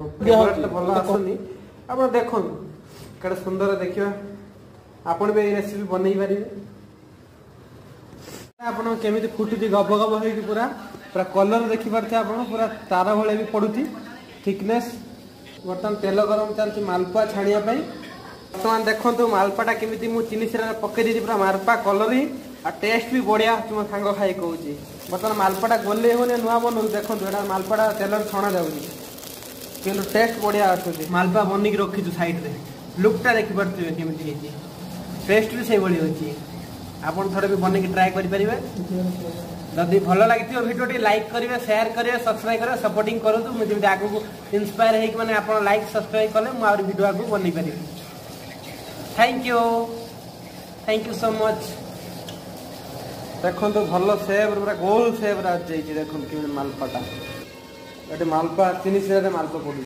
भल आसुनी आप देख कड़े सुंदर देखिए आपण भी रेसिपी बनई पारे आप केमी फुटुची गब गब हो पूरा पूरा कलर देखी पारे आप पूरा तार भाई भी पड़ुची थिकनेस बर्तमान तेल गरम चलती मालपुआ छाणिया बर्तमान देखो मालपाटा केमी मुझे चीनी सिरा पकई पूरा मालपा कलर ही टेस्ट भी बढ़िया तुम सांग खाई कहूँ बर्तमान मालपाटा गोले होने नुआ बनू देखो यहाँ मालपाटा तेल छणा जाऊँगी कि टेस्ट बढ़िया आसूँ मालपा बनिक रखीचु साइड रे लुकटा देखिपे केमी टेस्ट भी से अच्छी आपड़ थे भी बन ट्राए करेंगे जदि भल लगी भिडियो लाइक करेंगे शेयर करेंगे सब्सक्राइब करेंगे सपोर्टिंग करूँ मुझे आगे इंस्पायर होने आप लाइक सब्सक्राइब कले मुझे भिडियो आगे बन पारि थैंक यू सो मच देखो भल सेप पूरा गोल सेप देखो मालपाटा ये मालपा चीनी सिरा मालपा पड़ू।